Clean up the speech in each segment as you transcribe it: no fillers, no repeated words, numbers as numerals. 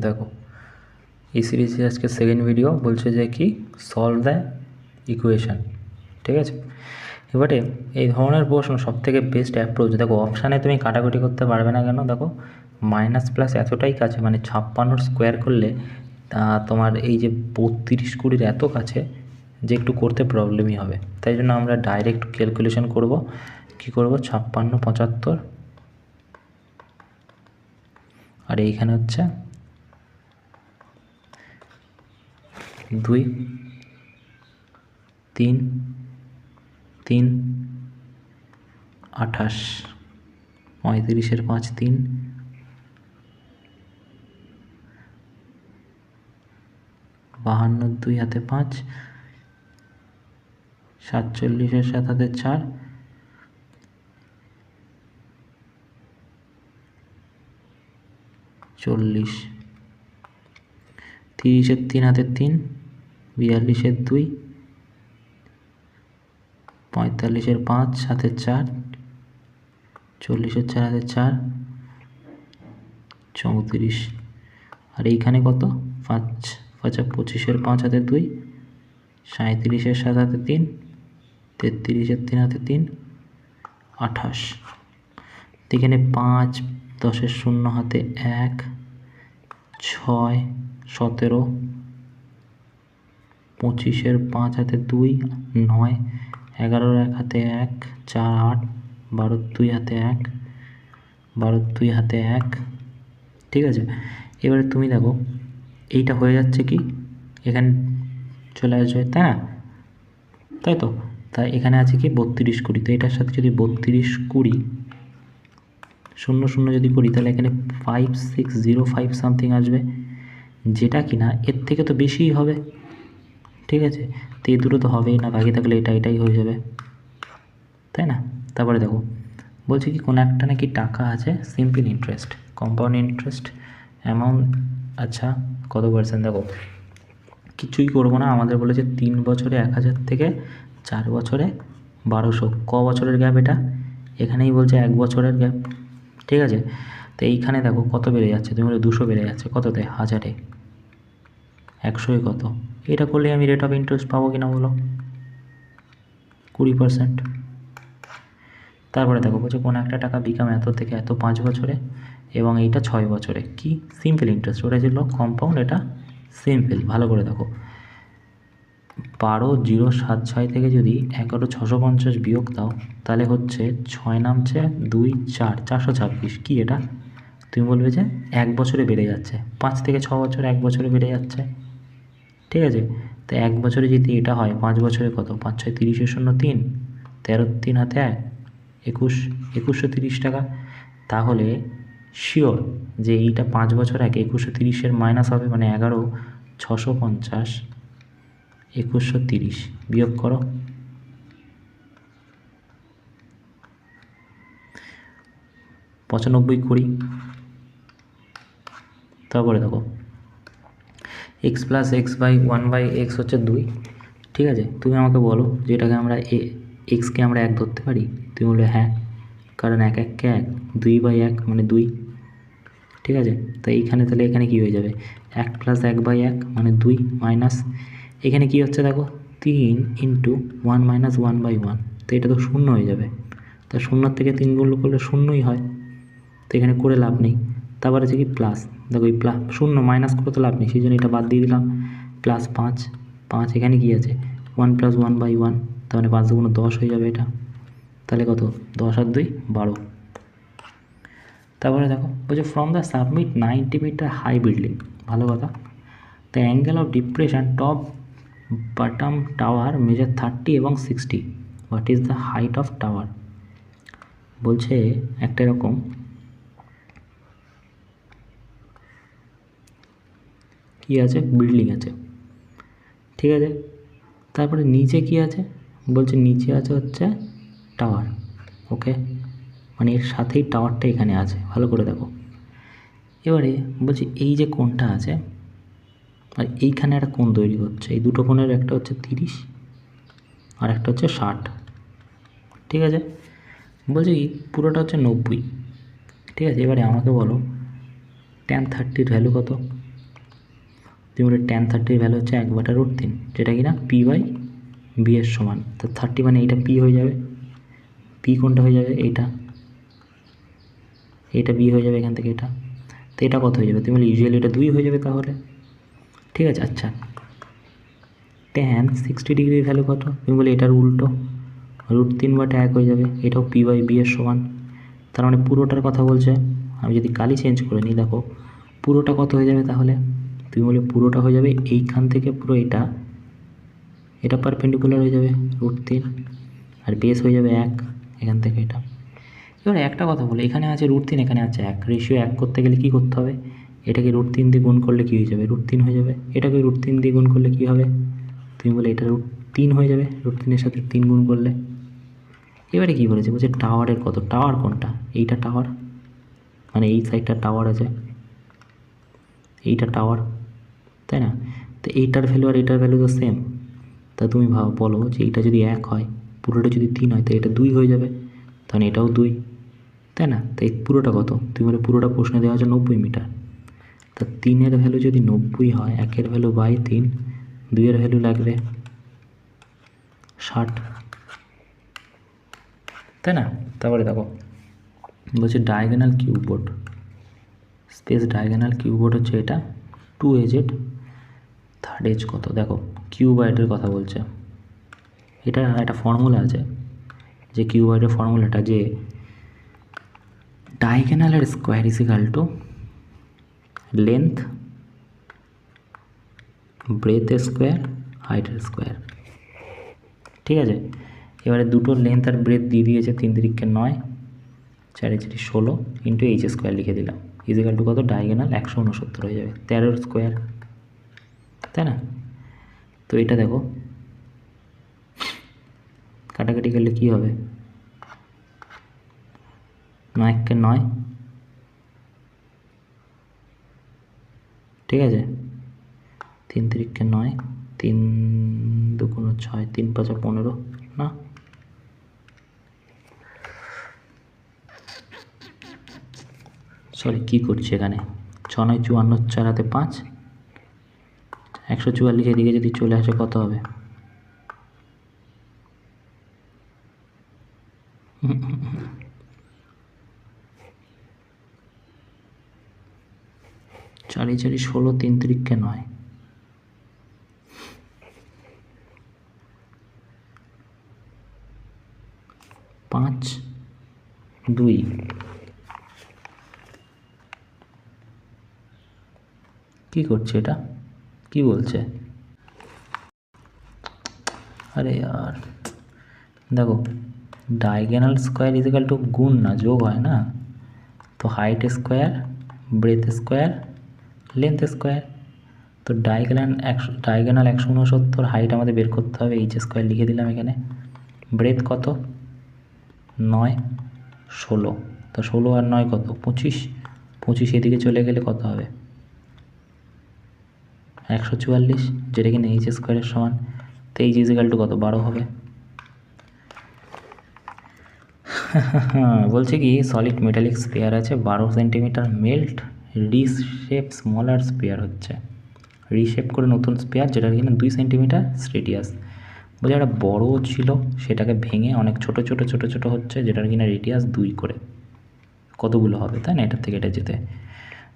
দেখো এই সিরিজে আজকে সেকেন্ড ভিডিও বলছে যে কি সলভ দ্য ইকুয়েশান, ঠিক আছে। এবারে এই ধরনের প্রশ্ন সবথেকে বেস্ট অ্যাপ্রোচ। দেখো অপশানে তুমি কাটাকুটি করতে পারবে না কেন, দেখো মাইনাস প্লাস এতটাই কাছে, মানে 56 স্কোয়ার করলে তোমার এই যে 32-20 এত কাছে যে একটু করতে প্রবলেমই হবে। তাই জন্য আমরা ডাইরেক্ট ক্যালকুলেশন করব। কি করব, 56 75 আর এইখানে হচ্ছে 2 3 3 28 35 5 3 52 2 হাতে 5 47 7 হাতে 4 40 30 3 হাতে 3 42 2 45 5 হাতে 4 40 4 হাতে 4 34 আর এইখানে কত 5 5 25 5 হাতে 2 37 7 হাতে 3 33 3 হাতে 3 28 এখানে 5 10 0 হাতে 1 6 17 25 5 হাতে 2 9 11 1 হাতে 1 4 8 12 2 হাতে 1 12 2 হাতে 1, ঠিক আছে। এবারে তুমি দেখো এইটা হয়ে যাচ্ছে কি এখানে চলে আসবে, তাই না? তাই তো, তাই এখানে আছে কি 32 20, তো এটার সাথে যদি 32 20 0 0 যদি করি তাহলে এখানে 5605 সামথিং আসবে, যেটা কি না এর থেকে তো বেশিই হবে, ঠিক আছে। তো এই দুটো তো হবেই না, বাকি থাকলে এটাই হয়ে যাবে, তাই না? তারপরে দেখো বলছে কি কোনো একটা নাকি টাকা আছে simple interest, compound interest amount, আচ্ছা কত পার্সেন্ট। দেখো কিছুই করবো না, আমাদের বলেছে 3 বছরে 1000 থেকে 4 বছরে 1200, ক বছরের গ্যাপ এটা, এখানেই বলছে 1 বছরের গ্যাপ, ঠিক আছে। তো এইখানে দেখো কত বেড়ে যাচ্ছে, তুমি বলে 200 বেড়ে যাচ্ছে, কততে 1000-এ, 100-এ কত, এটা করলে আমি রেট অফ ইন্টারেস্ট পাবো কিনা বলো, 20%। তারপরে দেখো বলছে কোনো একটা টাকা বিকাম এত থেকে এত 5 বছরে এবং এইটা 6 বছরে, কি সিম্পল ইন্টারেস্ট, ওটা ছিল কম্পাউন্ড, এটা সিম্পল। ভালো করে দেখো 12,076 থেকে যদি 11,650 বিয়োগ দাও তাহলে হচ্ছে 6 নামছে 2 4 426, কি এটা? তুমি বলবে যে 1 বছরে বেড়ে যাচ্ছে, 5 থেকে 6 বছর 1 বছরে বেড়ে যাচ্ছে, ঠিক আছে। তো 1 বছরে যদি এটা হয় 5 বছরে কত, 5 6 30 0 3 13 3 হাতে 1 21 2130 টাকা। তাহলে শিওর যে এইটা 5 বছর আগে 2130 মাইনাস হবে, মানে 11,650 2130 বিয়োগ করো, 95 20। তারপরে দেখো x plus x by 1/x হচ্ছে 2, ঠিক আছে। তুমি আমাকে বলো যে এটাকে আমরা এক্সকে আমরা 1 ধরতে পারি, তুমি বলবে হ্যাঁ, কারণ 1 1 কে 1, 2/1 মানে 2, ঠিক আছে। তো এইখানে তাহলে এখানে কি হয়ে যাবে 1 প্লাস 1/1 মানে 2 মাইনাস এখানে কি হচ্ছে দেখো 3 ইন্টু 1 মাইনাস 1/1, তো এটা তো 0 হয়ে যাবে, তা 0 থেকে 3 গুণ করলে 0ই হয়, তো এখানে করে লাভ নেই। তারপর আছে কি প্লাস, দেখো এই প্লাস 0 মাইনাস করে তো লাভ নেই, সেই জন্য এটা বাদ দিয়ে দিলাম, প্লাস 5 5 এখানে কি আছে 1 প্লাস 1/1, তার মানে 5 গুণ 10 হয়ে যাবে এটা, তাহলে কত 10 আর 2 12। তারপরে দেখো বলছে from the submit 90 metre high building, ভালো কথা। The angle of depression top bottom tower measure 30 এবং 60, what is the height of tower. বলছে একটা এরকম কি আছে বিল্ডিং আছে, ঠিক আছে। তারপরে নিচে কি আছে, বলছে নিচে আছে হচ্ছে টাওয়ার, ওকে, মানে এর সাথেই টাওয়ারটা এখানে আছে, ভালো করে দেখো। এবারে বলছি এই যে কোণটা আছে আর এইখানে একটা কোণ তৈরি হচ্ছে, এই দুটো কোণের একটা হচ্ছে 30 আর একটা হচ্ছে 60, ঠিক আছে। বলছি কি পুরোটা হচ্ছে 90, ঠিক আছে। এবারে আমাকে বলো tan 30 ভ্যালু কত, তুমি বলে tan 30 ভ্যালু হচ্ছে 1/√3, যেটা কিনা p/b এর সমান। তো 30 মানে এইটা p হয়ে যাবে, p কোনটা হয়ে যাবে, এইটা b হয়ে যাবে এখান থেকে এটা। তো এটা কত হয়ে যাবে, তুমি বলে ইউজুয়ালি এটা 2 হয়ে যাবে তাহলে, ঠিক আছে। আচ্ছা, tan 60 ডিগ্রির ভ্যালু কত, তুমি বলে এটার উল্টো, √3/1 হয়ে যাবে, এটাও p/b এর সমান। তার মানে পুরোটার কথা বলছে। আমি যদি কালি চেঞ্জ করে নিই, দেখো পুরোটা কত হয়ে যাবে তাহলে, তুমি বলে পুরোটা হয়ে যাবে এইখান থেকে পুরো এটা পারপেন্ডিকুলার হয়ে যাবে √3, আর বেস হয়ে যাবে 1 এখান থেকে এটা। এবার একটা কথা বলে, এখানে আছে √3, এখানে আছে 1, রেশিও 1 করতে গেলে কী করতে হবে, এটাকে √3 দিয়ে গুণ করলে কী হয়ে যাবে, √3 হয়ে যাবে। এটাকে √3 দিয়ে গুণ করলে কী হবে, তুমি বলে এটা √3 হয়ে যাবে, √3 সাথে 3 গুণ করলে। এবারে কী বলেছে, বলছে টাওয়ারের কত, টাওয়ার কোনটা, এইটা টাওয়ার, মানে এই সাইডটা টাওয়ার আছে, এইটা টাওয়ার, তাই না। তো এইটার ভ্যালু আর এইটার ভ্যালু তো সেম। তা তুমি বলো যে এইটা যদি 1 হয়, পুরোটা যদি 3 হয়, তো এটা 2 হয়ে যাবে, তাহলে এটাও 2, তাই না। তো এই পুরোটা কত, তুমি বলে পুরোটা প্রশ্নে দেওয়া আছে 90 মিটার। তা 3-এর ভ্যালু যদি 90 হয়, 1-এর ভ্যালু বাই 3, 2-এর ভ্যালু লাগবে 60, তাই না। তারপরে দেখো বলছে ডায়াগোনাল কিউববোর্ড, স্পেস ডায়াগোনাল কিউববোর্ড হচ্ছে এটা 2az, থার্ড এজ কত, দেখো কিউবয়েডের কথা বলছে। এটা একটা ফর্মুলা আছে, যে কিউবয়েডের ফর্মুলাটা, যে ডায়াগোনালের square is equal to length breadth square হাইটের স্কোয়ার, ঠিক আছে। এবারে দুটো লেন্থ আর ব্রেথ দিয়ে দিয়েছে, 3 3 9, 4 4 16 ইন্টু এইচ স্কোয়ার লিখে দিলাম, ইজ ইকাল টু কত, ডায়াগোনাল 169 হয়ে যাবে, 13 স্কোয়ার, তাই না। তো এটা দেখো কাটাকাটি করলে কী হবে, 9 9, ঠিক আছে, 3 3 9, 3 2 6, 3 5 15, না সরি কী করছি এখানে, 6 9 54, 4 হাতে 5, 144 এদিকে যদি চলে আসে কত হবে, চারি 16, 3 3 9, 5 2, কী করছে এটা, কি বলছে, আরে यार দেখো diagonal square is equal to গুণ না, যোগ হয় না। তো height square breadth square length square, তো ডায়াগোনাল 169, হাইট আমাদের বের করতে হবে, এইচ স্কোয়ার লিখে দিলাম এখানে। ব্রেথ কত, 9 16, তো 16 আর 9 কত, 25, 25 এদিকে চলে গেলে কত হবে, 144, যেটা কিনা এইচ স্কোয়ারের সমান। তো এইচ ইজ ইকাল টু কত, 12 হবে। বলছে কি সলিড মেটালিক স্পেয়ার আছে 12 centimetre, melt reshape smaller spare হচ্ছে, রিশেপ করে নতুন স্পেয়ার, যেটা কিনা 2 সেন্টিমিটার রেডিয়াস। বলছে একটা বড় ছিল, সেটাকে ভেঙে অনেক ছোট ছোট ছোট ছোট হচ্ছে, যেটার কিনা রেডিয়াস 2 করে, কতগুলো হবে, তাই না, এটার থেকে এটা যেতে।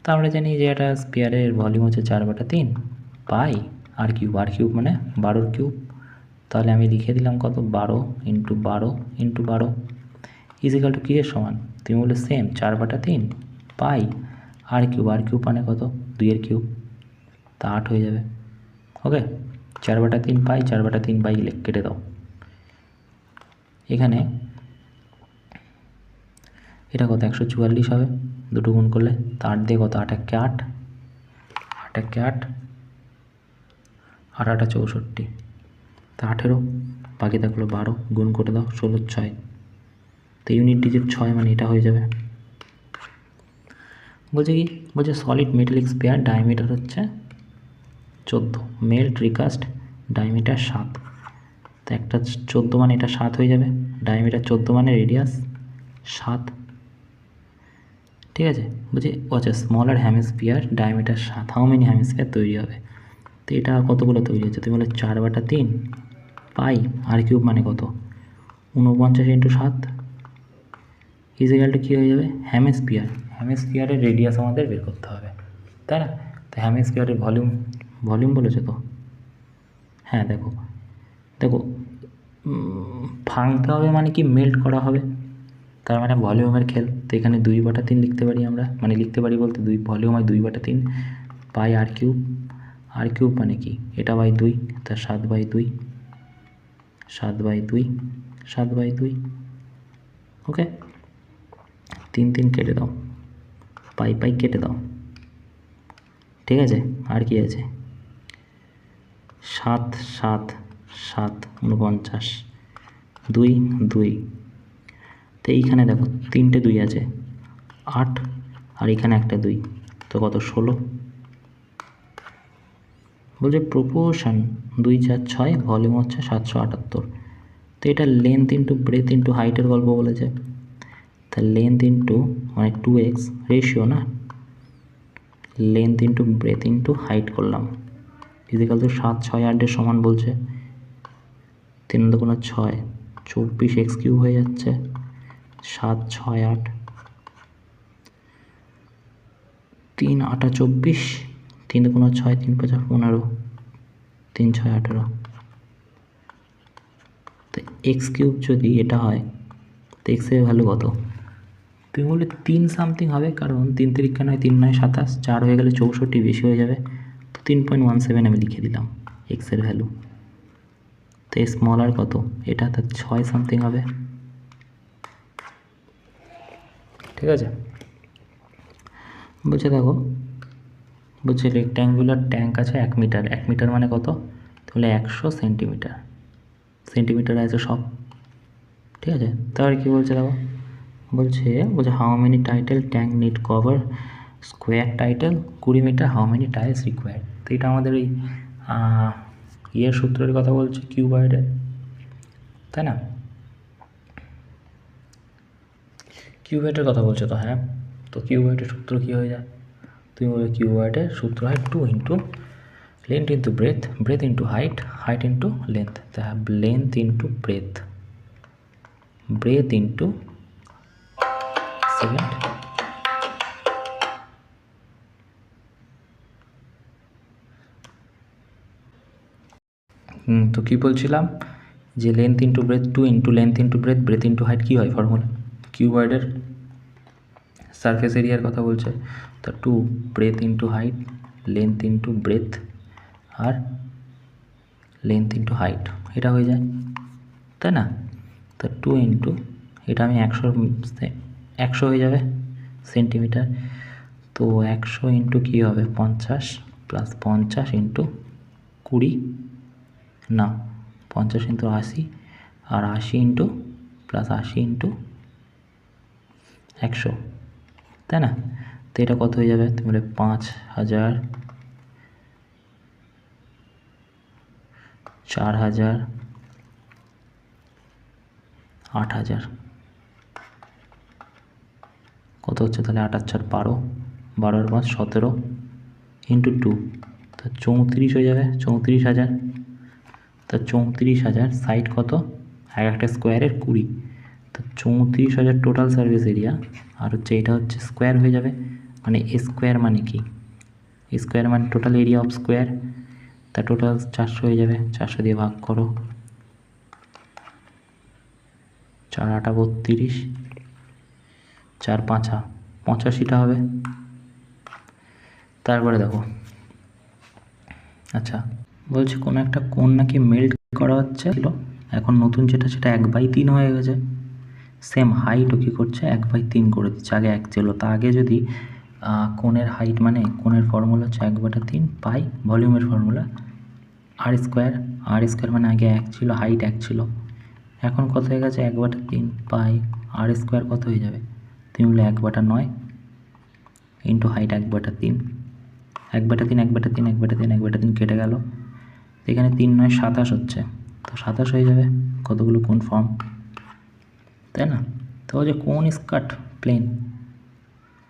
তো আমরা জানি যে একটা স্পেয়ারের ভলিউম হচ্ছে 4/3 পাই আর কিউব, আর কিউব মানে 12 কিউব। তাহলে আমি লিখে দিলাম কত, 12 ইন্টু 12 ইন্টু 12 ইজিক্যাল টু কী এর সমান, তুমি বলে সেম 4/3 পাই আর কিউব, আর কিউব মানে কত, 2 কিউব, তা 8 হয়ে যাবে। ওকে, 4/3 পাই, 4/3 পাই কেটে দাও। এখানে এটা কত, 144 হবে, দুটো গুণ করলে, তা 8 দিয়ে কত, 8 একে 8, 8 একে 8, 8 8 64, তা 18, বাকি থাকলো 12, গুণ করে দাও, 16 6, তো ইউনিট ডিজিট 6 মানে এটা হয়ে যাবে। বলছে কি, বলছে সলিড মেটালিক স্পেয়ার ডায়ামিটার হচ্ছে 14, মেল্ট রিকাস্ট ডায়ামিটার 7, তো একটা 14 মানে এটা 7 হয়ে যাবে, ডায়ামিটার 14 মানে রেডিয়াস 7, ঠিক আছে। বলছে আচ্ছা স্মলার হ্যামিস্ফিয়ার ডায়ামিটার 7, হাউ মেনি হ্যামিস্ফিয়ার তৈরি হবে, তো এটা কতগুলো তৈরি হচ্ছে? তুমি বলে 4/3 পাই আর কিউব মানে কত? 49 ইন্টু 7 ইজিক্যালটা কী হয়ে যাবে? হ্যামিস্ফিয়ারের রেডিয়াস আমাদের বের করতে হবে, তাই না? তো হ্যামিস্ফিয়ারের ভলিউম বলেছে তো। হ্যাঁ দেখো দেখো ভাঙতে হবে মানে কি মেল্ট করা হবে, তার মানে ভলিউমের খেল। তো এখানে 2/3 লিখতে পারি আমরা, মানে লিখতে পারি বলতে ভলিউম হয় 2/3 পাই আর কিউব। আর কিউব মানে কি? এটা বাই 2, তা 7/2 7/2 7/2। ওকে, 3 কেটে দাও, পাই কেটে দাও, ঠিক আছে? আর কি আছে? 7 7 7 49 2 2। তো এইখানে দেখো 3টে 2 আছে, 8, আর এখানে একটা 2, তো কত? 16। বলছে প্রপোর্শন 2 4 6, ভলিউম হচ্ছে 778। তো এটা লেন্থ ইন্টু ব্রেথ ইন্টু হাইটের গল্প বলেছে। তা লেন্থ ইন্টু মানে 2x রেশিও না, length into breadth into height করলাম, ফিজিক্যাল তো 7 6 8 সমান বলছে। 3 2 6, 24x³ হয়ে যাচ্ছে। 7 6 8, 3 8 24, 3 2 6, 3 5 15, 3 6 18। তো x³ যদি এটা হয় তো এক্সের ভ্যালু কত? তুমি বললে 3 সামথিং হবে, কারণ 3 3 9 3 9 27, 4 হয়ে গেলে 64 বেশি হয়ে যাবে, তো 3.17 আমি লিখে দিলাম এক্সের ভ্যালু। তো স্মল আর কত? এটা তো 6 সামথিং হবে, ঠিক আছে? বলছে দেখো, বলছে রেক্ট্যাঙ্গুলার ট্যাঙ্ক আছে 1 মিটার, 1 মিটার মানে কত? তাহলে 100 সেন্টিমিটার, সেন্টিমিটার আছে সব, ঠিক আছে? তারপরে কী বলছে দেখো, বলছে how many title tank need cover square title 20 metre, how many tiles required. তো এটা আমাদের ওই ইয়ের সূত্রের কথা বলছে, কিউবয়েডের, তাই না? কিউবয়েডের কথা বলছে তো, হ্যাঁ। তো কিউবয়েডের সূত্র কী হয়ে যায়? তুমি বলবে কিউবয়েডের সূত্র হয় 2 into length into breadth, breadth into height, height into length. তা length into breadth, breadth into second, তো কী বলছিলাম যে length into breadth 2 into length into breadth, breadth into height কী হয় ফর্মুলা? কিউবয়েডের সারফেস এরিয়ার কথা বলছে, তো 2 breadth into height, length into breadth, আর লেন্থ ইন্টু হাইট, এটা হয়ে যায়, তাই না? তো 2 ইন্টু এটা আমি 100 হয়ে যাবে সেন্টিমিটার, তো 100 ইন্টু কী হবে? 50 প্লাস 50 ইন্টু 20, না 50 ইন্টু 80, আর 80 ইন্টু প্লাস 80 ইন্টু 100, তাই না? তো এটা কত হয়ে যাবে? তুমি বলে 5000, 4000, 8000, কত হচ্ছে তাহলে? 8 4 12, 12 আর 5 17 ইন্টু 2, তো 34 হয়ে যাবে, 34,000। তা 34,000 সাইড কত? এক একটা স্কোয়ারের 20, তো 34,000 টোটাল সার্ভিস এরিয়া, আর হচ্ছে এটা হচ্ছে স্কোয়ার হয়ে যাবে, মানে স্কোয়ার মানে কি? স্কোয়ার মানে টোটাল এরিয়া অফ স্কোয়ার, তা টোটাল 400 হয়ে যাবে, 400 দিয়ে ভাগ করো, 4 8 32, 4 5 85টা হবে। তারপরে দেখো, আচ্ছা বলছি কোনো একটা কোণ নাকি মেল্ট করা হচ্ছে, এখন নতুন যেটা সেটা 1/3 হয়ে গেছে। সেম হাইটও কী করছে? 1/3 করে দিচ্ছে, আগে 1 ছিল। তা আগে যদি কোণের হাইট মানে কোণের ফর্মুলা হচ্ছে 1/3 পাই, ভলিউমের ফর্মুলা r², r² মানে আগে 1 ছিল, হাইট 1 ছিল, এখন কত হয়ে গেছে? 1/3 পাই r² কত হয়ে যাবে? তুমি বলে 1/9 ইন্টু হাইট 1/3, 1/3 1/3 1/3 1/3 কেটে গেল, এখানে 3 9 27 হচ্ছে, তো 27 হয়ে যাবে। কতগুলো কোণ ফর্ম, তাই না? তো যে কোণ ইজ কাট প্লেন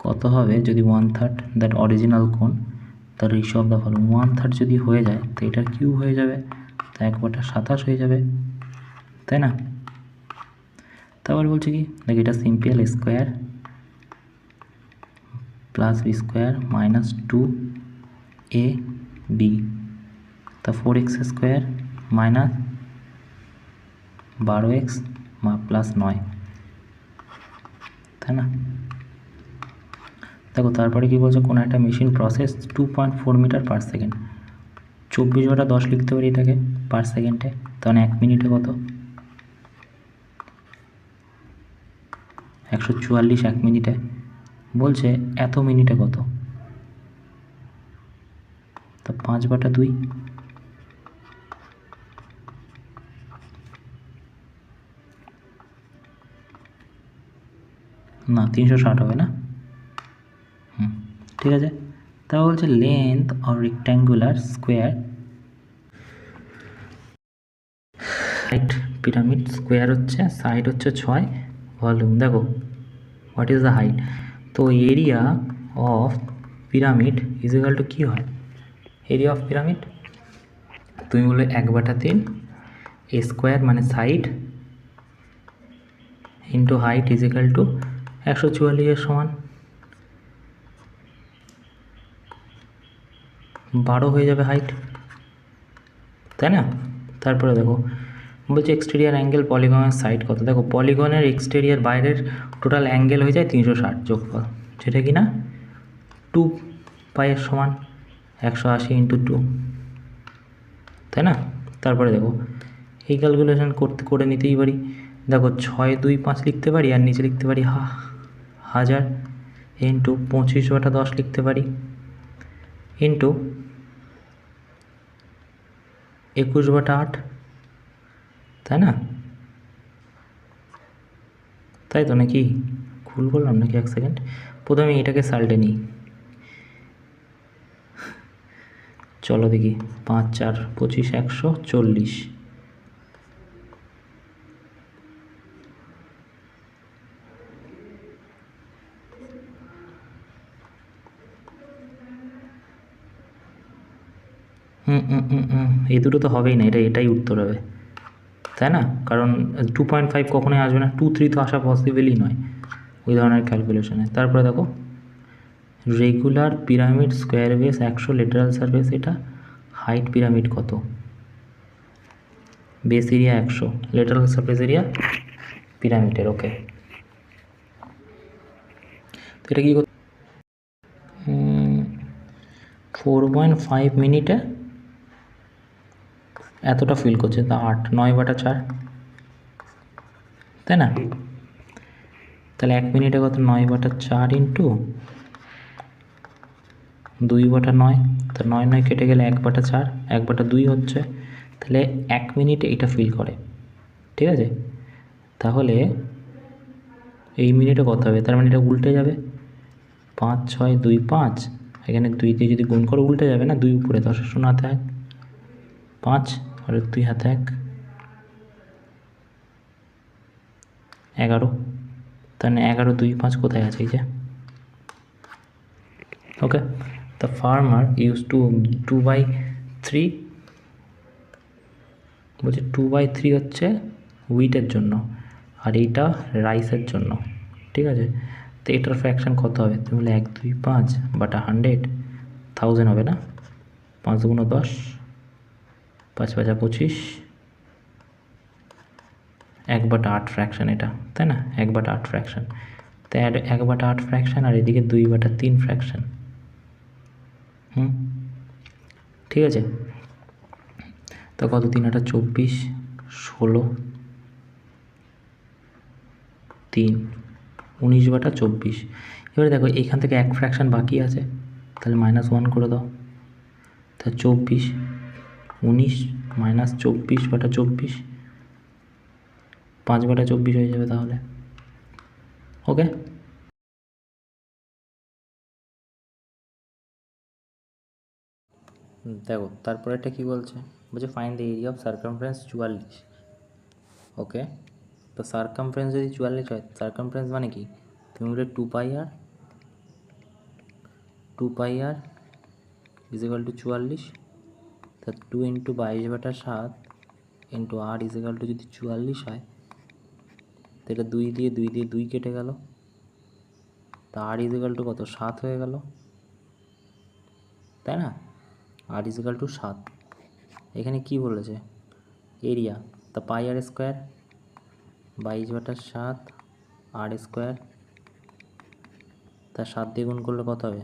কত হবে যদি 1/3 দ্যাট অরিজিনাল কোণ the ratio of the following 1/3 যদি হয়ে যায় তো এটার কিউব হয়ে যাবে, তো 1/27 হয়ে যাবে, তাই না? তারপর বলছে কি দেখ, এটা simple square plus B square minus 2ab, তা 4x square minus 12x plus 9, তাই না? দেখো তারপরে কি বলছে, কোনো একটা machine process 2.4 metre per second, 24/10 লিখতে পারি এটাকে পার সেকেন্ডে, তখন 1 মিনিটে কত? 144 1 মিনিটে। বলছে এত মিনিটে কত, তো 5/2, না 360 হবে না, ঠিক আছে। তা বলছে length of rectangular square height pyramid square হচ্ছে সাইড হচ্ছে 6, ভলিউম দেখো হোয়াট ইজ দ্য হাইট, তো area of pyramid is equal to কী হয়, এরিয়া অফ পিরামিড তুমি বললে 1/3 এ স্কোয়ার মানে side into height is equal to 144 সমান 12 হয়ে যাবে হাইট, তাই না? তারপরে দেখো বলছে এক্সটেরিয়ার অ্যাঙ্গেল পলিগনের সাইড কত, দেখো পলিগনের এক্সটেরিয়ার বাইরের টোটাল অ্যাঙ্গেল হয়ে যায় 360 যোগফল, যেটা কি না 2π সমান 180 ইন্টু 2, তাই না? তারপরে দেখো এই ক্যালকুলেশন করে নিতেই পারি, দেখো 6 2 5 লিখতে পারি, আর নিচে লিখতে পারি 1000 ইন্টু 25/10 লিখতে পারি ইন্টু 21/8, তাই না? তাই তো নাকি ভুল করলাম নাকি, 1 সেকেন্ড, প্রথমে এটাকে সাল্টে নিই, চলো দেখি 5 4 25 140, এই দুটো তো হবেই না, এটাই উত্তর হবে, তাই না? কারণ 2.5 কখনোই আসবে না, 2 3 তো আসা পসিবলই নয় ওই ধরনের ক্যালকুলেশনে। তারপরে দেখো regular pyramid square base 100, lateral surface এটা, হাইট পিরামিড কত, base area 100, lateral surface area পিরামিডের, ওকে। তো এটা কী করতে 4.5 মিনিটে এতটা ফিল করছে, তা 8 9/4, তাই না? তাহলে 1 মিনিটে কত, 9/4 ইন্টু 2/9, তো 9 9 কেটে গেলে 1/4, 1/2 হচ্ছে, তাহলে 1 মিনিটে এটা ফিল করে, ঠিক আছে? তাহলে এই মিনিটে কত হবে, তার মানে এটা উল্টে যাবে, 5 6 2 5, এখানে 2 দিয়ে যদি গুণ করে উল্টে যাবে না, 2 উপরে 10 0 হাতে 1 5 আর 2 হাতে 1 11, তাহলে 11 2 5 কোথায় আছে, এই যে, ওকে। দ্য ফার্মার ইউজ টু 2/3, বলছে 2/3 হচ্ছে হুইটের জন্য, আর এইটা রাইসের জন্য, ঠিক আছে? তো এটার ফ্র্যাকশান কত হবে, তুমি বলে 1 2 5/100, 1000 হবে না, 5 × 10 5 5 25, 1/8 ফ্র্যাকশান এটা, তাই না? 1/8 ফ্র্যাকশান, তাই 1/8 ফ্র্যাকশান, আর এদিকে 2/3 ফ্র্যাকশান, ঠিক আছে? তো কত, 3 8 24, 16 3 19/24। এবারে দেখো এইখান থেকে 1 ফ্র্যাকশান বাকি আছে, তাহলে -1 করে দাও, তা 24 19 -24/24, 5/24 হয়ে যাবে তাহলে, ওকে। দেখো তারপরেরটা কী বলছে, বলছে find the area of circumference 44, ওকে। তো সার্কামফারেন্স যদি 44 হয়, সার্কামফারেন্স মানে কি, তুমি বলে 2πr ইজিক্যাল টু 44, তা 2 ইন্টু 22/7 ইন্টু আর ইজিক্যাল টু যদি 44 হয়, তো এটা 2 দিয়ে 2 কেটে গেল, তা আর ইজিক্যাল টু কত 7 হয়ে গেল, তাই না? আর ইজিক্যাল টু 7। এখানে কি বলেছে এরিয়া, তা পাই আর স্কোয়ার 22/7 আর স্কোয়ার, তা 7 দিয়ে গুণ করলে কত হবে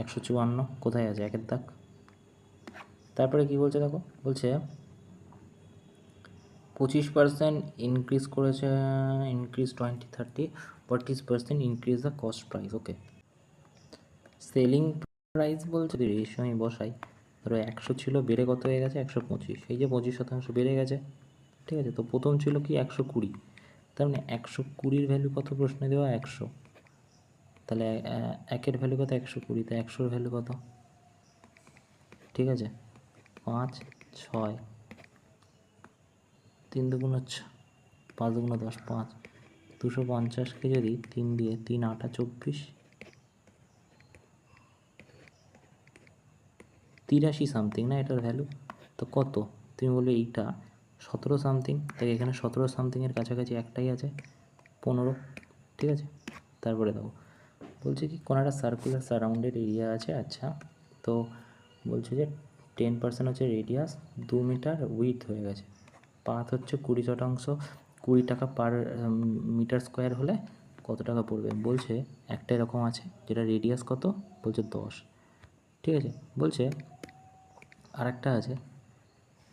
154, কোথায় আছে একের দাগ। তারপরে কি বলছে দেখো, বলছে 25% ইনক্রিজ করেছে, increase 20-30, 40% increase the cost price. Okay, selling price বলছে যদি রেশিও আমি বসাই, ধরো 100 ছিল, বেড়ে কত হয়ে গেছে 125, এই যে 25% বেড়ে গেছে, ঠিক আছে। তো প্রথম ছিল কি 120, তার মানে 120-র ভ্যালু কত প্রশ্নে দেওয়া 100, তাহলে একের ভ্যালু কত 120, তা 100-র ভ্যালু কত, ঠিক আছে 5, 6, 3 2 5 2 10, 5, 250কে যদি 3 দিয়ে 3 8 24, 83 সামথিং না এটার ভ্যালু, তো কত তুমি বলবে এইটা 17 সামথিং, তাই এখানে 17 সামথিংয়ের কাছাকাছি একটাই আছে 15, ঠিক আছে। তারপরে দেখো বলছে কি কোনো একটা সার্কুলার সারাউন্ডেড এরিয়া আছে, আচ্ছা, তো বলছে যে 10% হচ্ছে রেডিয়াস, 2 মিটার উইথ হয়ে গেছে, পাথ হচ্ছে 20%, 20 টাকা পার মিটার স্কোয়ার হলে কত টাকা পড়বে। বলছে একটা এরকম আছে যেটা রেডিয়াস কত, বলছে 10, ঠিক আছে। বলছে আর একটা আছে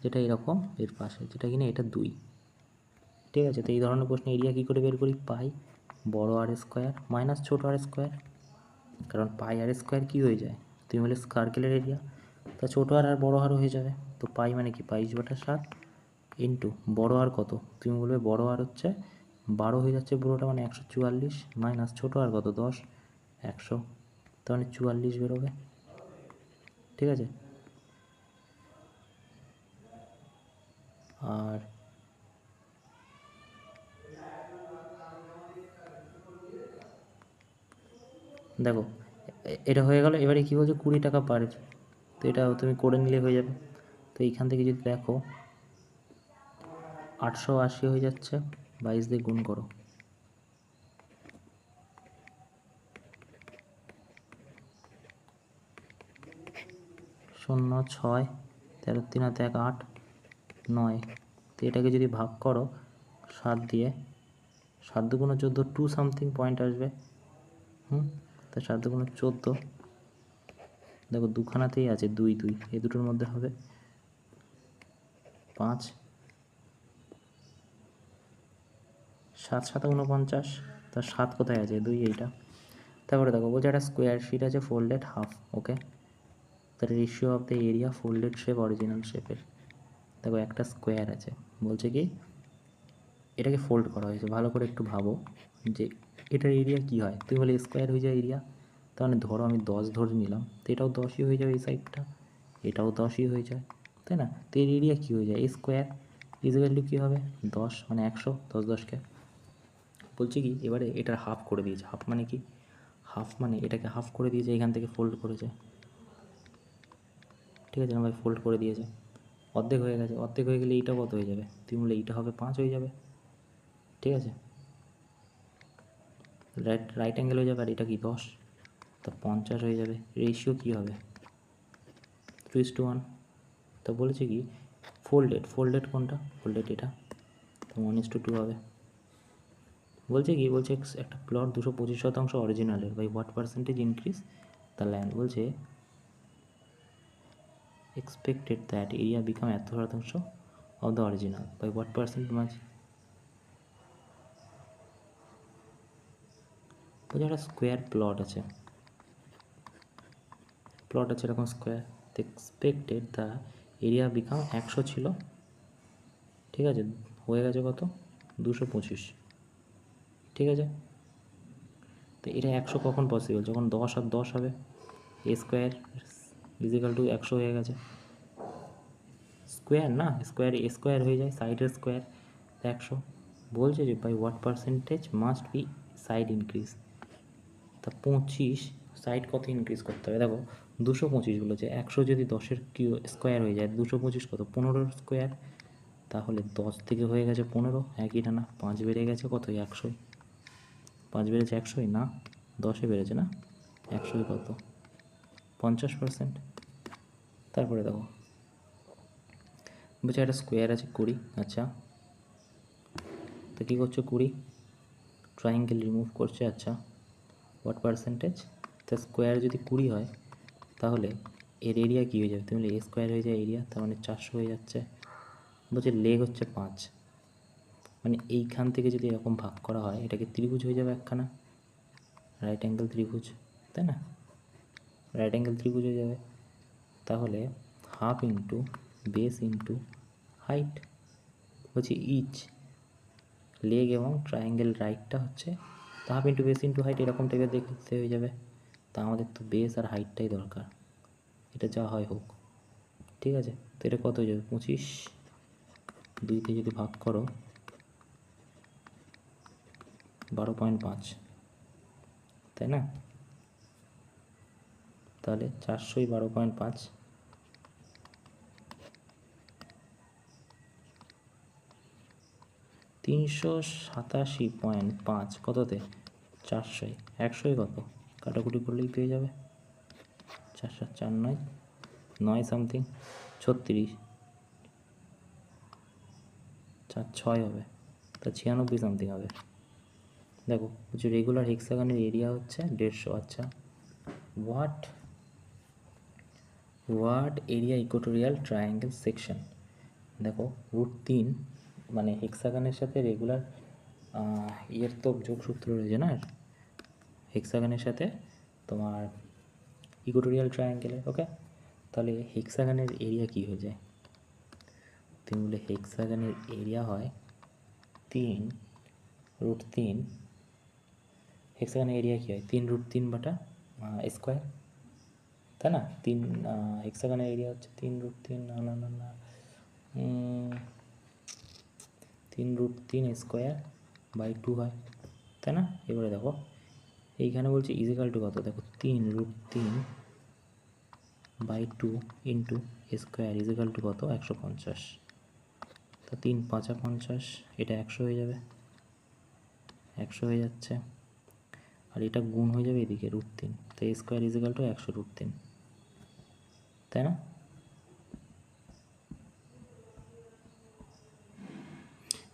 যেটা এরকম এর পাশে, যেটা কিনা এটা 2, ঠিক আছে। তো এই ধরনের প্রশ্ন এরিয়া কী করে বের করি, পাই বড় আর স্কোয়ার মাইনাস ছোটো আর স্কোয়ার, কারণ পাই আর স্কোয়ার কী হয়ে যায়, তুমি বলে সার্কেলের এরিয়া, তা ছোটো আর বড়ো আরও হয়ে যাবে, তো পাই মানে কি 22/7 ইন্টু বড়ো আর কত, তুমি বলবে বড়ো আর হচ্ছে 12 হয়ে যাচ্ছে পুরোটা, মানে 144, মাইনাস ছোটো আর কত 10, 100, তার মানে 44 বেরোবে, ঠিক আছে। আর দেখো এটা হয়ে গেল, এবারে কী বলছে 20 টাকা পার, তো এটা তুমি করে নিলে হয়ে যাবে। তো এইখান থেকে যদি দেখো 880 হয়ে যাচ্ছে, 22 দিয়ে গুণ করো, 0 6 13 3 হাতে 1 8 9, তো এটাকে যদি ভাগ করো 7 দিয়ে, 7 2 14, 2 সামথিং পয়েন্ট আসবে, তা 7 2 14, দেখো দুখানাতেই আছে 2 2, এই দুটোর মধ্যে হবে 5, 7 7 49, তার 7 কোথায় আছে 2, এইটা। তারপরে দেখো বলছে একটা স্কোয়ার শিট আছে ফোল্ডেড হাফ, ওকে, তার ratio of the area folded shape original শেপের। দেখো একটা স্কোয়ার আছে, বলছে কি এটাকে ফোল্ড করা হয়েছে, ভালো করে একটু ভাবো যে এটার এরিয়া কি হয়, তুই বলে স্কোয়ার হয়ে যায় এরিয়া, তার মানে ধরো আমি 10 ধরে নিলাম, তো এটাও 10ই হয়ে যাবে, এই সাইডটা এটাও 10ই হয়ে যায়, তাই না। তো এর এরিয়া কী হয়ে যায়, স্কোয়ার ইজিক্যাল টু কী হবে 10, মানে 100, 10 10কে বলছে কি এবারে এটার হাফ করে দিয়েছে, হাফ মানে কি, হাফ মানে এটাকে হাফ করে দিয়েছে, এখান থেকে ফোল্ড করেছে, ঠিক আছে না ভাই, ফোল্ড করে দিয়েছে, অর্ধেক হয়ে গেছে, অর্ধেক হয়ে গেলে এইটা কত হয়ে যাবে, তুমি বলে এইটা হবে 5 হয়ে যাবে, ঠিক আছে। রাইট অ্যাঙ্গেল হয়ে যাবে, আর এটা কি 10, তা 50 হয়ে যাবে। রেশিও কী হবে 3:1, তা বলেছে কি ফোল্ডেড কোনটা, ফোল্ডেড এটা, তো 1:2 হবে। বলছে কি বলছে একটা প্লট 225% অরিজিনালের, by what percentage increase the land, বলছে expected that area become 100% of the original by what percent much, বলছে একটা স্কোয়ার প্লট আছে এরকম square, expected the area become 100 ছিল, ঠিক আছে, হয়ে গেছে কত 225, ঠিক আছে। তো এটা 100 কখন পসিবল, যখন 10 আর 10 হবে, এ স্কোয়ার ইজিক্যাল টু 100 হয়ে গেছে, স্কোয়ার না স্কোয়ার এ স্কোয়ার হয়ে যায়, সাইডের স্কোয়ার 100, বলছে যে by what percentage must be side increase, তা 25 সাইড কত ইনক্রিজ করতে হবে? দেখো 225 বলেছে, 100 যদি 10-এর স্কোয়ার হয়ে যায়, 225 কত? 15 স্কোয়ার। তাহলে 10 থেকে হয়ে গেছে 15, একই টানা 5 বেড়ে গেছে কত? 100। 5 বেড়েছে 100 না, 10-এ বেড়েছে না, 100 কত? 50%। তারপরে দেখো বলছে একটা স্কোয়ার আছে 20, আচ্ছা তো কী করছে? 20 ট্রায়াঙ্গেল রিমুভ করছে, আচ্ছা হোয়াট পার্সেন্টেজ? তা স্কোয়ার যদি 20 হয় তাহলে এর এরিয়া কী হয়ে যাবে? তুমি এ স্কোয়ার হয়ে যায় এরিয়া, তার মানে 400 হয়ে যাচ্ছে। বলছে লেগ হচ্ছে 5, মানে এইখান থেকে যদি এরকম ভাগ করা হয় এটাকে ত্রিভুজ হয়ে যাবে একখানা, রাইট অ্যাঙ্গেল ত্রিভুজ, তাই না? রাইট অ্যাঙ্গেল ত্রিভুজ হয়ে যাবে। তাহলে half into base into height, বলছি ইচ লেগ এবং ট্রায়াঙ্গেল রাইটটা হচ্ছে half into base into height, এরকম টাইপের দেখতে হয়ে যাবে। তা আমাদের তো বেস আর হাইটটাই দরকার, এটা যা হয় হোক, ঠিক আছে? তো এটা কত হয়ে যাবে? 25, 2তে যদি ভাগ করো 12.5, তাই না? তাহলে 400 12.5, 387.5 কততে? 400, 100 কত? কাটাকুটি করলেই পেয়ে যাবে। 4 4 9 9 সামথিং 36, 4 6 হবে, তা 96 সামথিং হবে। দেখো বলছে রেগুলার হেক্সাগনের এরিয়া হচ্ছে 150, আচ্ছা what area Equatorial triangle section? দেখো √3 মানে হেক্সাগনের সাথে রেগুলার ইয়ের তো যোগসূত্র রয়েছে না, হেক্সাগনের সাথে তোমার ইকুয়েটোরিয়াল ট্রায়াঙ্গেলের, ওকে? তাহলে হেক্সাগনের এরিয়া কি হয়ে যায়? তুমি বলে হেক্সাগনের এরিয়া হয় 3√3, হেক্সাগনের এরিয়া কী হয়? 3√3 বাটা স্কোয়ার, তাই না? হেক্সাগনের এরিয়া হচ্ছে 3√3, না 3√3 স্কোয়ার বাই 2 হয়, তাই না? এবারে দেখো এইখানে বলছে ইজিক্যাল টু কত? দেখো 3√3 by 2 into square equal to কত? 150। তো 3 5 50, এটা 100 হয়ে যাবে, 100 হয়ে যাচ্ছে, আর এটা গুণ হয়ে যাবে এদিকে √3, তো স্কোয়ার ইজিক্যাল টু 100√3, তাই না?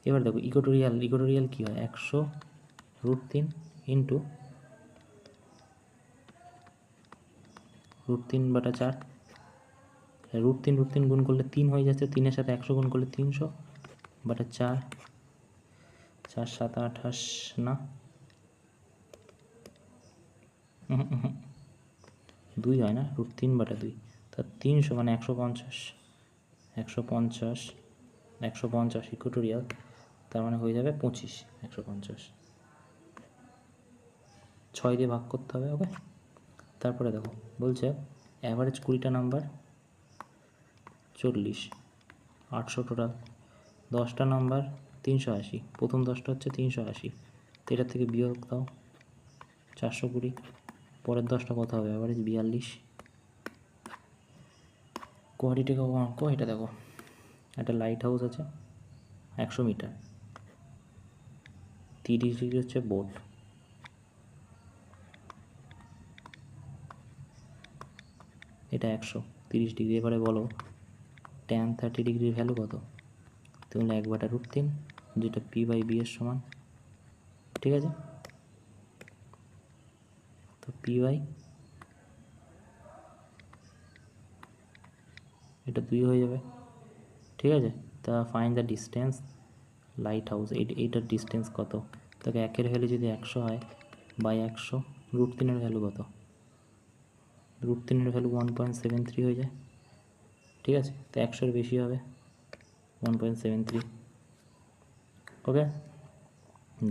এবার দেখো ইকুয়েটোরিয়াল কী হয়? 100√3 ইন্টু √3/4, √3 গুণ করলে 3 হয়ে যাচ্ছে, 3-এর সাথে 100 গুণ করলে 300/4, 4 7 28 না 2 হয় না, √3/2, তা 300 মানে 150, 150 ইকুয়েটোরিয়াল, তার মানে হয়ে যাবে 25, 150 6 দিয়ে ভাগ করতে হবে, ওকে? তারপরে দেখো বলছে অ্যাভারেজ 20টা নাম্বার 40, 800 টোটাল, 10টা নাম্বার 380, প্রথম 10টা হচ্ছে 380, তো এটার থেকে বিয়োগ দাও 420, পরের 10টা কত হবে? অ্যাভারেজ 42। কোয়ালিটিকে অঙ্ক এটা দেখো, একটা লাইট হাউস আছে 100 মিটার, 30 ডিগ্রি হচ্ছে বোর্ড, এটা 130 ডিগ্রি। এবারে বলো tan 30 ডিগ্রির ভ্যালু কত? তুমি 1/√3, যেটা p/b এর সমান, ঠিক আছে? তো এটা 2 হয়ে যাবে, ঠিক আছে? তা find the distance light house, এইটার ডিস্টেন্স কত? তাকে 1-এর ভ্যালু যদি 100 হয় বাই 100, √3-এর ভ্যালু কত? √3-এর ভ্যালু 1.73 হয়ে যায়, ঠিক আছে? তো 100-এর বেশি হবে 1.73, ওকে?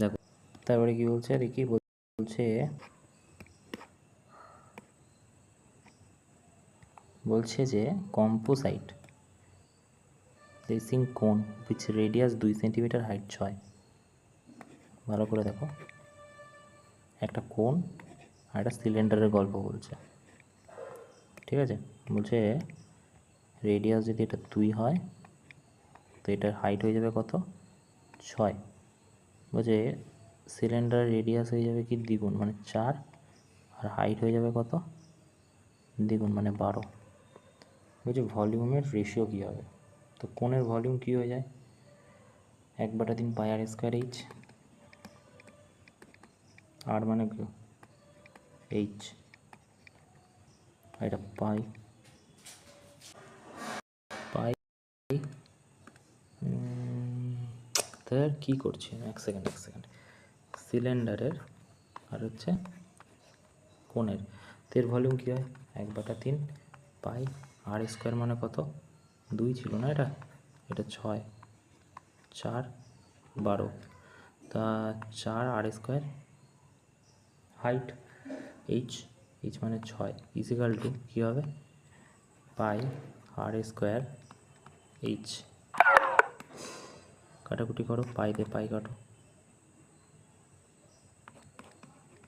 দেখো তারপরে কি বলছে দেখি, বলছে যে কম্পোসাইট রেসিং কোন উইচ রেডিয়াস 2 সেন্টিমিটার, হাইট 6, ভালো করে দেখো, একটা কোন আর একটা সিলিন্ডারের গল্প বলছে, ঠিক আছে। বলছে রেডিয়াস যদি এটা 2 হয় তো এটার হাইট হয়ে যাবে কত, 6। বলছে সিলিন্ডারের রেডিয়াস হয়ে যাবে কি দ্বিগুণ মানে 4, আর হাইট হয়ে যাবে কত দ্বিগুণ মানে 12। বলছে ভলিউমের রেশিও কী হবে, তো কোণের ভলিউম কী হয়ে যায় 1/3 পাই আর স্কোয়ার এইচ, আর মানে কি এইচ, এটা পাই পাই তার কী করছি এক সেকেন্ড সিলিন্ডারের আর হচ্ছে কোণের, তের ভলিউম কী হয় 1/3 পাই আর স্কোয়ার মানে কত 2 ছিল না, এটা 6, 4, 12, তা 4 আর স্কোয়ার হাইট এইচ মানে 6 ইজিক্যাল টু কী হবে পাই আর স্কোয়ার এইচ। কাটাকুটি করো, পাই দিয়ে পাই কাটো,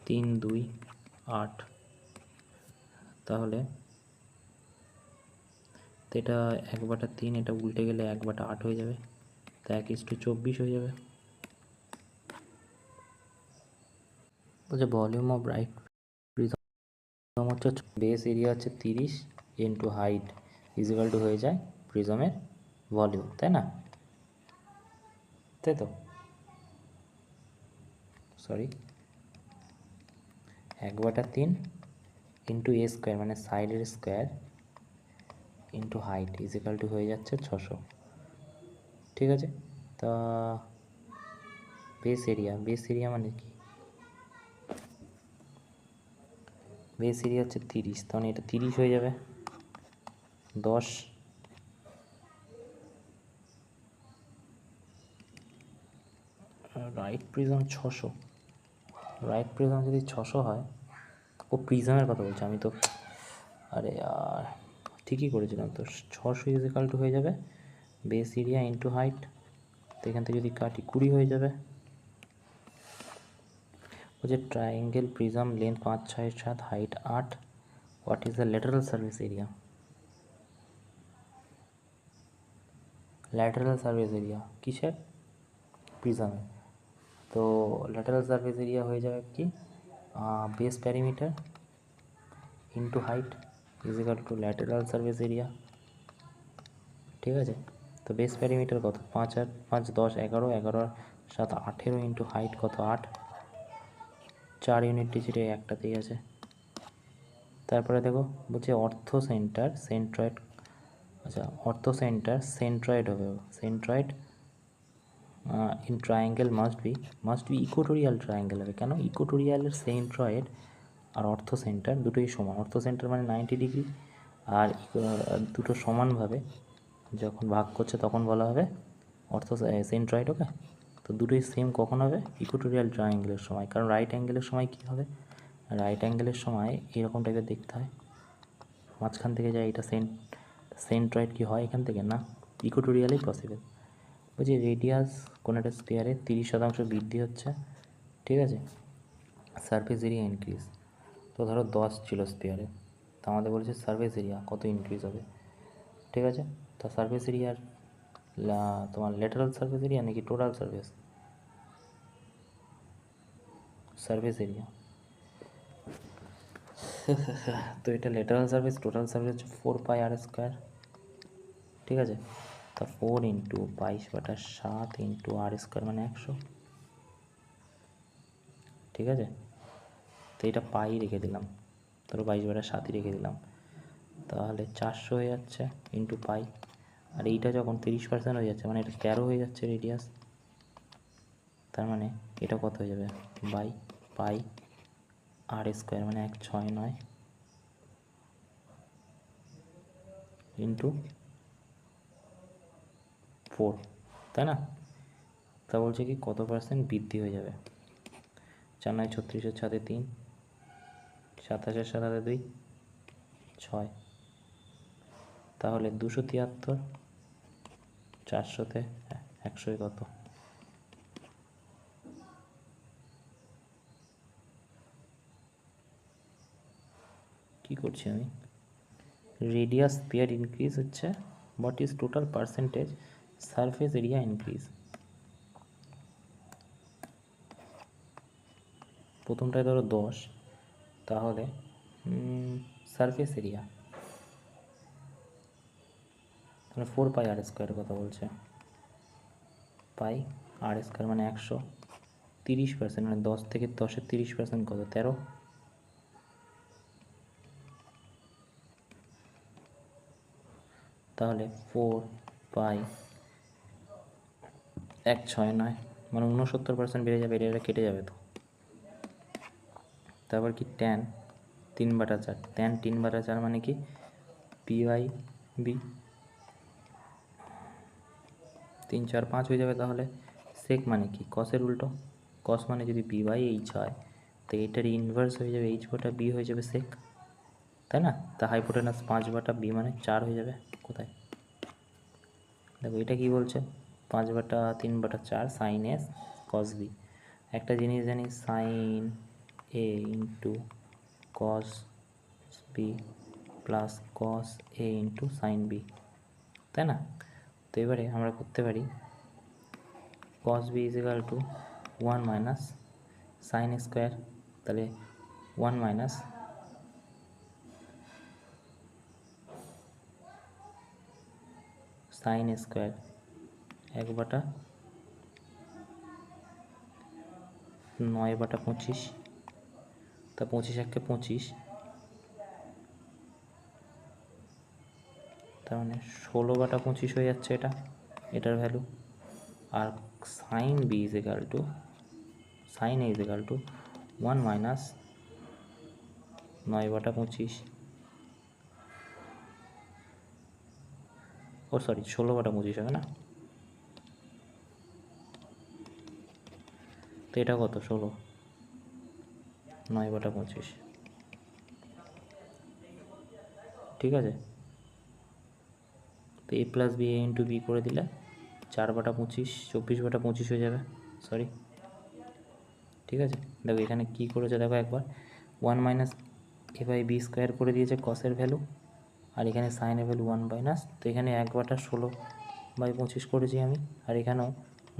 3, 2, 8। তাহলে তো এটা 1/3, এটা উল্টে গেলে 1/8 হয়ে যাবে, তা 1:24 হয়ে যাবে। বলছে ভলিউম অফ ব্রাইট প্রিজম হচ্ছে বেস এরিয়া হচ্ছে 30 ইন্টু হাইট ইজিক্যাল টু হয়ে যায় প্রিজমের ভলিউম, তাই না, তাই তো সরি 1/3 ইন্টু এ স্কোয়ার মানে সাইডের square into height equal to হয়ে যাচ্ছে 600, ঠিক আছে। তা বেস এরিয়া মানে কি, বেস এরিয়া হচ্ছে 30, তখন এটা 30 হয়ে যাবে 10, রাইট প্রিজম 600, রাইট প্রিজম যদি 600 হয়, ও প্রিজমের কথা বলছে আমি তো, আরে আর ঠিকই করেছিলাম তো, 600 ইজিক্যাল টু হয়ে যাবে বেস এরিয়া ইন্টু হাইট, তো এখান থেকে যদি কাটি 20 হয়ে যাবে। বলছে triangle prism length 5, 6, 7, height 8, what is the lateral surface area, lateral surface area কিসের প্রিজমের, তো ল্যাটারাল সারফেস এরিয়া হয়ে যাবে কি base perimeter into height equal to lateral surface area, ঠিক আছে। তো বেস প্যারিমিটার কত 5 আর 5 10 11, 11 আর 7 18 ইন্টু হাইট কত 8, 4 ইউনিট ডিজিটে একটাতেই আছে। তারপরে দেখো বলছে অর্থ সেন্টার সেন্ট্রয়েড, আচ্ছা অর্থ সেন্টার সেন্ট্রয়েড হবে, centroid in triangle must be Equatorial triangle হবে, কেন ইকুয়েটোরিয়ালের সেন্ট্রয়েড আর অর্থ সেন্টার দুটোই সমান, অর্থ সেন্টার মানে 90 ডিগ্রি, আর দুটো সমানভাবে যখন ভাগ করছে তখন বলা হবে অর্থ সেন্ট্রয়েড, ওকে। তো দুটোই সেম কখন হবে ইকুয়েটোরিয়াল ট্রায়াঙ্গেলের সময়, কারণ রাইট অ্যাঙ্গেলের সময় কী হবে, রাইট অ্যাঙ্গেলের সময় এরকম টাইপের দেখতে হয়, মাঝখান থেকে যায় এটা সেন্ট্রয়েড কি হয় এখান থেকে না, ইকুয়েটোরিয়ালেই পসিবল। বলছি রেডিয়াস কোনো একটা স্পেয়ারে 30% বৃদ্ধি হচ্ছে, ঠিক আছে, সারফেস এরিয়া ইনক্রিজ, তো ধরো 10 ছিল স্পেয়ারে, তো আমাদের বলছে সারফেস এরিয়া কত ইনক্রিজ হবে, ঠিক আছে। তা সারফেস এরিয়ার তোমার ল্যাটারাল সারফেস এরিয়া নাকি টোটাল সারফেস এরিয়া, তো এটা ল্যাটারাল সারফেস, টোটাল সারফেস হচ্ছে 4 পাই আর স্কোয়ার, ঠিক আছে। তা 4 ইন্টু 22/7 ইন্টু আর স্কোয়ার মানে 100, ঠিক আছে। তো এটা পাই রেখে দিলাম, ধরো 22/7 রেখে দিলাম, তাহলে 400 হয়ে যাচ্ছে ইন্টু পাই, আর এইটা যখন 30% হয়ে যাচ্ছে মানে এটা 13 হয়ে যাচ্ছে রেডিয়াস, তার মানে এটা কত হয়ে যাবে বাই পাই আর স্কোয়ার মানে 169 ইন্টু 4, তাই না। তা বলছে কি কত পার্সেন্ট বৃদ্ধি হয়ে যাবে, 4 9 36 সাথে 3, 27 সাথে 2, 6, তাহলে 273, 400তে 100 কত, কী করছি আমি, রেডিয়াস স্পিয়ার ইনক্রিজ হচ্ছে, what is total percentage surface area increase. প্রথমটায় ধরো 10, তাহলে সারফেস এরিয়া তাহলে 4 পাই আর স্কোয়ারের কথা বলছে, পাই আর স্কোয়ার মানে 100, 30% মানে 10 থেকে 10-এর 30% কত, 13, তাহলে 4 পাই 169 মানে 69% বেড়ে যাবে, এটা কেটে যাবে তো। তারপর কি ট্যান 3/4, ট্যান 3/4 মানে কি পি/বি, 3, 4, 5 হয়ে যাবে। তাহলে সেক মানে কি, কসের উল্টো, কস মানে যদি পি/এইচ হয় তো এটার ইনভার্স হয়ে যাবে h/বি হয়ে যাবে সেক, তাই না? তা হাইপোটেনাস 5/বি মানে 4 হয়ে যাবে। কোথায় দেখো এটা কি বলছে, 5/3/4 সাইন এস কস বি। একটা জিনিস জানি, sine A into cos B plus cos A into sine B, তাই না? তো এবারে আমরা করতে পারি cos B is equal to 1 minus sine square, তাহলে 1 মাইনাস সাইন স্কোয়ার 1/9/25, তা 25 × 25, তার মানে 16/25 হয়ে যাচ্ছে এটা, এটার ভ্যালু। আর sine B is equal to, sine A is equal to 1 minus 9/25, oh sorry 16/25 হবে না, তো এটা কত 16, 9/25, ঠিক আছে? তো এ plus B A into B করে দিলে 4/25, 24/25 হয়ে যাবে, সরি, ঠিক আছে? দেখো এখানে কি করেছে দেখো একবার, 1 মাইনাস a/b স্কোয়ার করে দিয়েছে কসের ভ্যালু, আর এখানে সাইনের ভ্যালু 1 মাইনাস, তো এখানে 1/16/25 করেছি আমি, আর এখানেও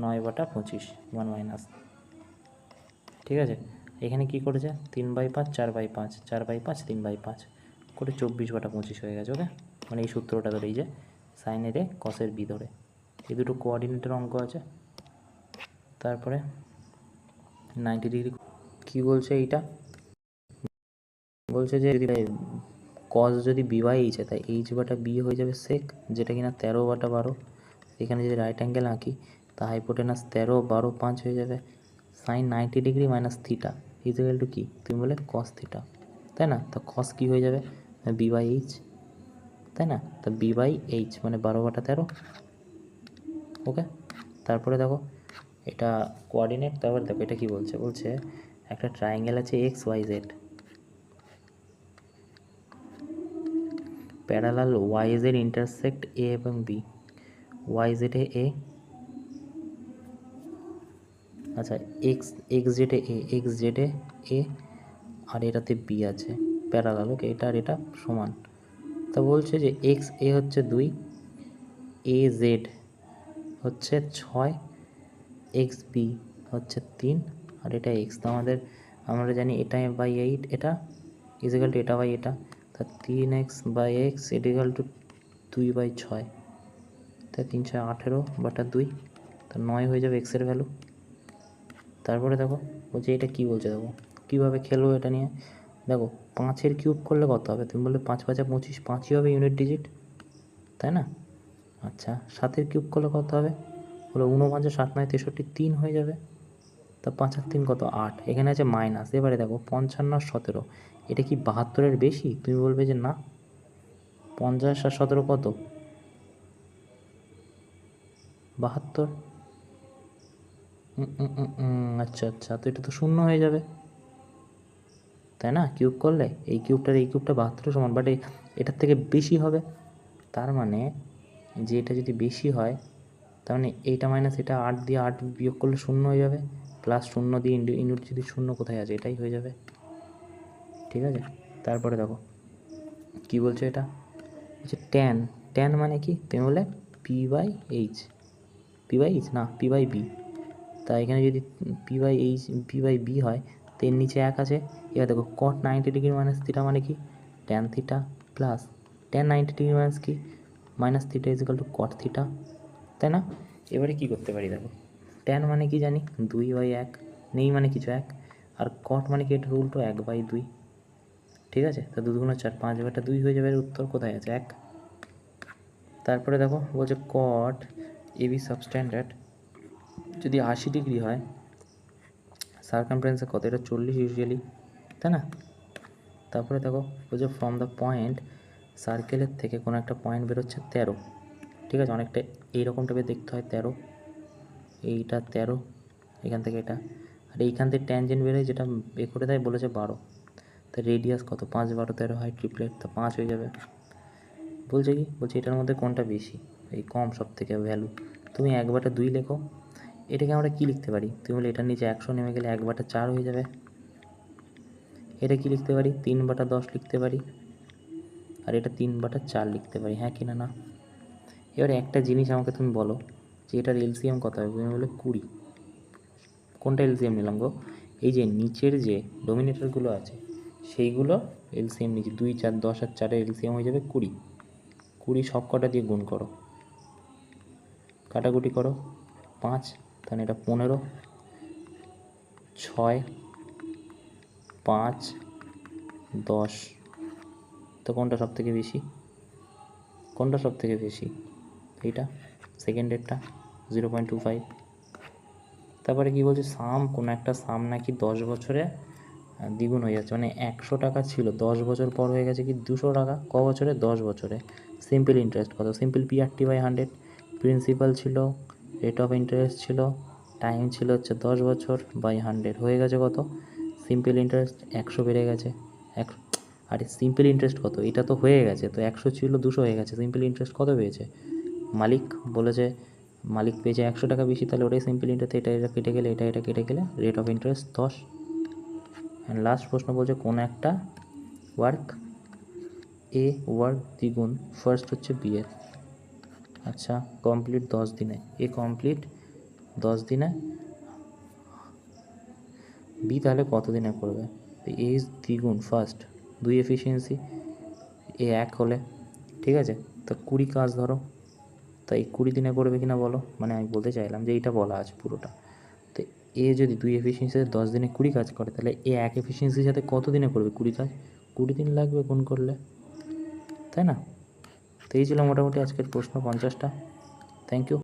9/25 1 মাইনাস, ঠিক আছে? এখানে কি করেছে 3/5 4/5 4/5 3/5 করে 24/25 হয়ে গেছে। ওকে, মানে এই সূত্রটা ধরে, এই যে সাইনের এ কসের বি ধরে, এই দুটো কোঅর্ডিনেটের অঙ্ক আছে। তারপরে 90 ডিগ্রি কী বলছে এইটা, বলছে যে যদি কস যদি বি/এইচ হয় তাই h/বি হয়ে যাবে সেক, যেটা কিনা 13/12। এখানে যদি রাইট অ্যাঙ্গেল আঁকি তা হাইপোটেনাস 13, 12, 5 হয়ে যাবে। Sine 90 degree minus theta is equal to কি, তুমি বলে কস থিটা, তাই না? তো কস কী হয়ে যাবে, বি/এইচ, তাই না? তো বি/এইচ মানে 12/13। ওকে, তারপরে দেখো এটা কোঅর্ডিনেট, তারপরে দেখো এটা কি বলছে, বলছে একটা ট্রায়াঙ্গেল আছে X Y Z, parallel Y Z intersect A এবং বি, ওয়াই জেডে এ, আচ্ছা এক্স জেডে এ আর এটাতে বি আছে প্যারালাল। ওকে, এটা আর এটা সমান। তা বলছে যে এক্স এ হচ্ছে 2, এ জেড হচ্ছে 6, এক্স বি হচ্ছে 3, আর এটা এক্স। তো আমরা জানি এটা বাই 8, এটা ইজিক্যাল টু এটা বাই এটা, তা 3x/x ইজিক্যাল টু 2/6, তাই 3 6 18/2, তা 9 হয়ে যাবে এক্সের ভ্যালু। তারপরে দেখো বলছে এটা কি বলছে, দেখো কীভাবে খেলবো এটা নিয়ে। দেখো 5-এর কিউব করলে কত হবে, তুমি বললে 5 5 25, 5ই হবে ইউনিট ডিজিট, তাই না? আচ্ছা 7-এর কিউব করলে কত হবে, হলো 49 7 9 63, 3 হয়ে যাবে। তা 5 আর 3 কত, 8, এখানে আছে মাইনাস। এবারে দেখো 55 আর 17, এটা কি 72-এর বেশি, তুমি বলবে যে না, 50 আর 17 কত, 72। আচ্ছা আচ্ছা, তো এটা তো শূন্য হয়ে যাবে, তাই না? কিউব করলে এই কিউবটার এই কিউবটা 72 সমান, বাট এটার থেকে বেশি হবে। তার মানে যে এটা যদি বেশি হয়, তার মানে এইটা মাইনাস এটা 8 দিয়ে 8 বিয়োগ করলে শূন্য হয়ে যাবে, প্লাস 0 দিয়ে ইউনিট যদি শূন্য কোথায় আছে, এটাই হয়ে যাবে, ঠিক আছে? তারপরে দেখো কী বলছো এটা? বলছে ট্যান, ট্যান মানে কি? তুমি বলে P/H, P/H না P/B। তা এখানে যদি P/B হয় তো এর নিচে 1 আছে। এবার দেখো cot 90 ডিগ্রি মাইনাস থিটা মানে কি? Tan theta plus tan 90 degree minus কি? Minus theta is equal to cot theta, তাই না? এবারে কী করতে পারি দেখো, ট্যান মানে কি জানি 2/1, নেই মানে কিছু 1, আর কট মানে কি এটা উল্টো 1/2, ঠিক আছে? তো 2 × 4 5/2 হয়ে যাবে, এর উত্তর কোথায় আছে? 1। তারপরে দেখো বলছে কট AB সাবস্ট্যান্ডার্ড যদি 80 ডিগ্রি হয়, সার্কামফারেন্সে কত? এটা 40 ইউজুয়ালি, তাই না? তারপরে দেখো বলছে ফ্রম দ্য পয়েন্ট, সার্কেলের থেকে কোনো একটা পয়েন্ট বেরোচ্ছে 13, ঠিক আছে? অনেকটা এইরকম টাইপের দেখতে হয় 13, এইটা 13, এখান থেকে এটা, আর এইখান থেকে ট্যানজেন্ট বেরোয় যেটা এ করে দেয়, বলেছে 12। তা রেডিয়াস কত? 5 12 13 হয় ট্রিপলেট, তা 5 হয়ে যাবে। বলছে কি? বলছে এটার মধ্যে কোনটা বেশি? এই কম সব থেকে ভ্যালু। তুমি 1/2 লেখো। এটাকে আমরা কী লিখতে পারি? তুমি বলে এটার নিচে 100 নেমে গেলে 1/4 হয়ে যাবে। এটা কি লিখতে পারি? 3/10 লিখতে পারি, আর এটা 3/4 লিখতে পারি, হ্যাঁ কি না? না। এবারে একটা জিনিস আমাকে তুমি বলো যে এটার এলসিএম কত হবে? তুমি বলে 20। কোনটা এলসিএম নিলাম গো? এই যে নিচের যে ডোমিনেটরগুলো আছে সেইগুলো এলসিএম নিচে 2 4 10 আর 4 এলসিএম হয়ে যাবে 20। 20 সব কটা দিয়ে গুণ করো, কাটাকুটি করো, 5, তাহলে এটা 15, 6 5 10। তো কোনটা সব থেকে বেশি? কোনটা সব থেকে বেশি? এইটা, সেকেন্ডেরটা 0.25। তারপরে কি বলছে? সাম, কোনো একটা সাম নাকি 10 বছরে দ্বিগুণ হয়ে যাচ্ছে, মানে 100 টাকা ছিল 10 বছর পর হয়ে গেছে কি 200 টাকা। ক বছরে? 10 বছরে। সিম্পল ইন্টারেস্ট কত? সিম্পল PRT/100, প্রিন্সিপাল ছিল, রেট অফ ইন্টারেস্ট ছিল, টাইম ছিল হচ্ছে 10 বছর বাই 100, হয়ে গেছে কত? সিম্পল ইন্টারেস্ট 100 বেড়ে গেছে। আরে সিম্পল ইন্টারেস্ট কত? এটা তো হয়ে গেছে, তো 100 ছিল 200 হয়ে গেছে, সিম্পল ইন্টারেস্ট কত পেয়েছে? মালিক বলেছে মালিক পেয়েছে 100 টাকা বেশি, তাহলে ওটাই সিম্পল ইন্টারেস্ট। এটা কেটে গেলে এটা কেটে গেলে rate of interest 10। And last প্রশ্ন বলছে কোন একটা ওয়ার্ক দ্বিগুণ ফার্স্ট হচ্ছে বি এর। আচ্ছা, কমপ্লিট 10 দিনে, কমপ্লিট 10 দিনে, বি তাহলে কত দিনে করবে? ইজ দ্বিগুণ ফার্স্ট 2 এফিসিয়েন্সি, 1 হলে, ঠিক আছে? তো 20 কাজ ধরো, তাই 20 দিনে করবে কিনা বলো? মানে আমি বলতে চাইলাম যে এইটা বলা আছে পুরোটা। তো যদি 2 এফিসিয়েন্সিতে 10 দিনে 20 কাজ করে, তাহলে 1 এফিসিয়েন্সির সাথে কত দিনে করবে 20 কাজ? 20 দিন লাগবে গুণ করলে, তাই না? তো এই ছিল মোটামুটি আজকের প্রশ্ন 50টা। Thank you.